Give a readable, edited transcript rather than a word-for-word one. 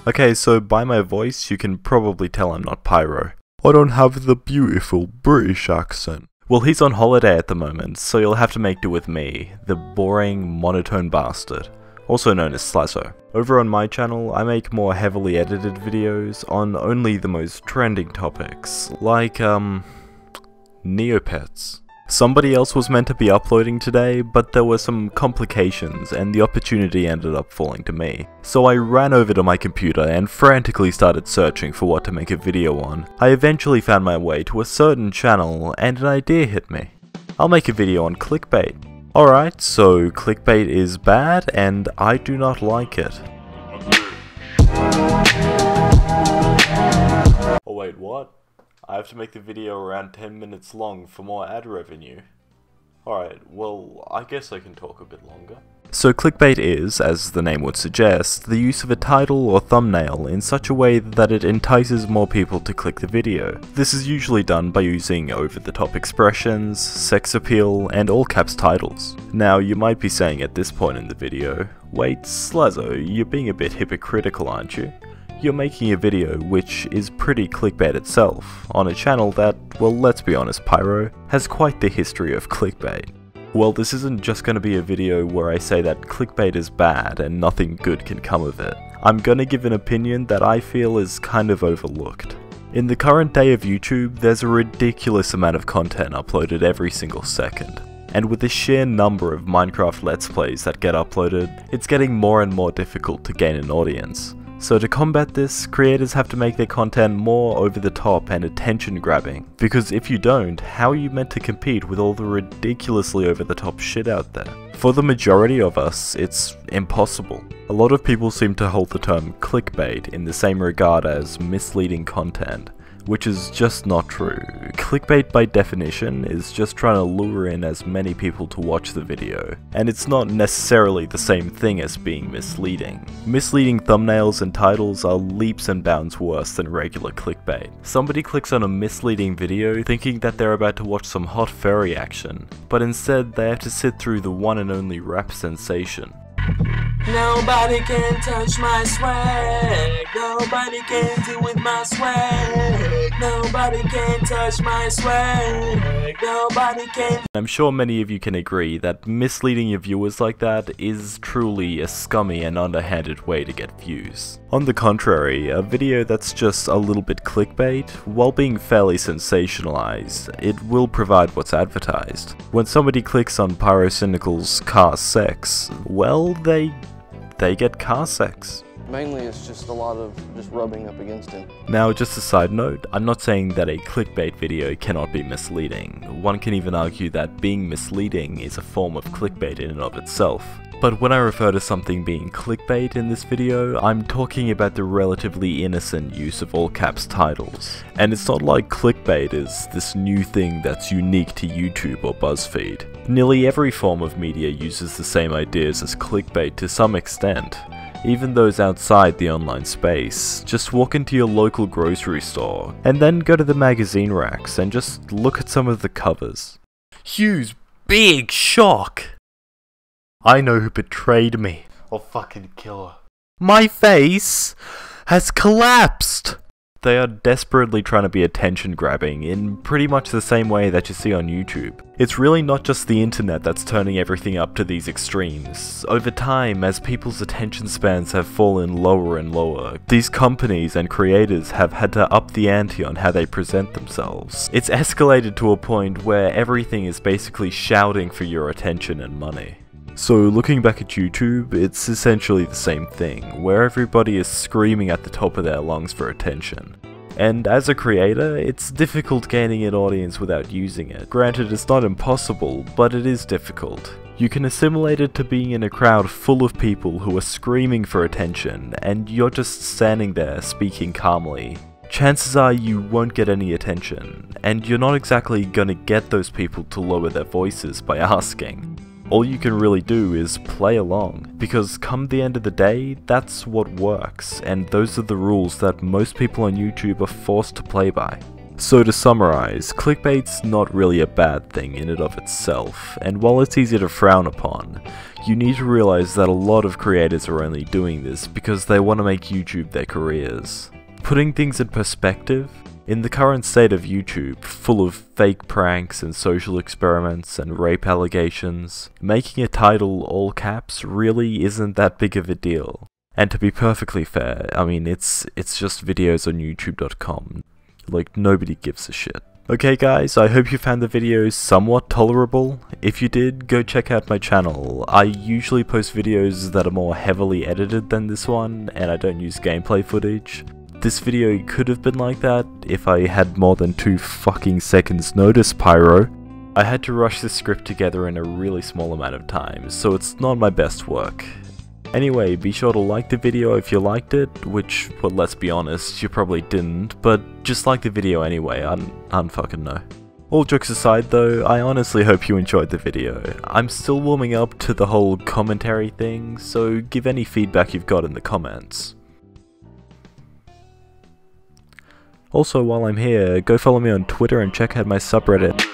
Okay, so by my voice, you can probably tell I'm not Pyro. I don't have the beautiful British accent. Well, he's on holiday at the moment, so you'll have to make do with me, the boring, monotone bastard, also known as Slazo. Over on my channel, I make more heavily edited videos on only the most trending topics, like, Neopets. Somebody else was meant to be uploading today, but there were some complications and the opportunity ended up falling to me. So I ran over to my computer and frantically started searching for what to make a video on. I eventually found my way to a certain channel and an idea hit me. I'll make a video on clickbait. Alright, so clickbait is bad and I do not like it. Oh wait, what? I have to make the video around 10 minutes long for more ad revenue. Alright, well, I guess I can talk a bit longer. So clickbait is, as the name would suggest, the use of a title or thumbnail in such a way that it entices more people to click the video. This is usually done by using over-the-top expressions, sex appeal, and all-caps titles. Now, you might be saying at this point in the video, wait, Slazo, you're being a bit hypocritical, aren't you? You're making a video which is pretty clickbait itself, on a channel that, well, let's be honest, Pyro, has quite the history of clickbait. Well, this isn't just going to be a video where I say that clickbait is bad and nothing good can come of it. I'm gonna give an opinion that I feel is kind of overlooked. In the current day of YouTube, there's a ridiculous amount of content uploaded every single second. And with the sheer number of Minecraft Let's Plays that get uploaded, it's getting more and more difficult to gain an audience. So to combat this, creators have to make their content more over the top and attention grabbing, because if you don't, how are you meant to compete with all the ridiculously over the top shit out there? For the majority of us, it's impossible. A lot of people seem to hold the term clickbait in the same regard as misleading content, which is just not true. Clickbait by definition is just trying to lure in as many people to watch the video, and it's not necessarily the same thing as being misleading. Misleading thumbnails and titles are leaps and bounds worse than regular clickbait. Somebody clicks on a misleading video thinking that they're about to watch some hot furry action, but instead they have to sit through the one and only rap sensation. Nobody can touch my swag. Nobody can deal with my swag. Nobody can touch my swag. Nobody can. I'm sure many of you can agree that misleading your viewers like that is truly a scummy and underhanded way to get views. On the contrary, a video that's just a little bit clickbait, while being fairly sensationalized, it will provide what's advertised. When somebody clicks on Pyrocynical's car sex, well, they get car sex. Mainly it's just a lot of just rubbing up against him. Now, just a side note, I'm not saying that a clickbait video cannot be misleading. One can even argue that being misleading is a form of clickbait in and of itself. But when I refer to something being clickbait in this video, I'm talking about the relatively innocent use of all caps titles. And it's not like clickbait is this new thing that's unique to YouTube or BuzzFeed. Nearly every form of media uses the same ideas as clickbait to some extent. Even those outside the online space. Just walk into your local grocery store, and then go to the magazine racks and just look at some of the covers. Hugh's big shock! I know who betrayed me. I'll fucking kill her. My face has collapsed! They are desperately trying to be attention grabbing in pretty much the same way that you see on YouTube. It's really not just the internet that's turning everything up to these extremes. Over time, as people's attention spans have fallen lower and lower, these companies and creators have had to up the ante on how they present themselves. It's escalated to a point where everything is basically shouting for your attention and money. So looking back at YouTube, it's essentially the same thing, where everybody is screaming at the top of their lungs for attention. And as a creator, it's difficult gaining an audience without using it. Granted, it's not impossible, but it is difficult. You can assimilate it to being in a crowd full of people who are screaming for attention, and you're just standing there speaking calmly. Chances are you won't get any attention, and you're not exactly gonna get those people to lower their voices by asking. All you can really do is play along, because come the end of the day, that's what works, and those are the rules that most people on YouTube are forced to play by. So to summarize, clickbait's not really a bad thing in and of itself, and while it's easy to frown upon, you need to realize that a lot of creators are only doing this because they want to make YouTube their careers. Putting things in perspective, in the current state of YouTube, full of fake pranks and social experiments and rape allegations, making a title all caps really isn't that big of a deal. And to be perfectly fair, I mean, it's just videos on youtube.com. Like, nobody gives a shit. Okay guys, I hope you found the video somewhat tolerable. If you did, go check out my channel. I usually post videos that are more heavily edited than this one, and I don't use gameplay footage. This video could have been like that if I had more than 2 fucking seconds notice, Pyro. I had to rush this script together in a really small amount of time, so it's not my best work. Anyway, be sure to like the video if you liked it, which, well, let's be honest, you probably didn't, but just like the video anyway, I don't fucking know. All jokes aside though, I honestly hope you enjoyed the video. I'm still warming up to the whole commentary thing, so give any feedback you've got in the comments. Also, while I'm here, go follow me on Twitter and check out my subreddit.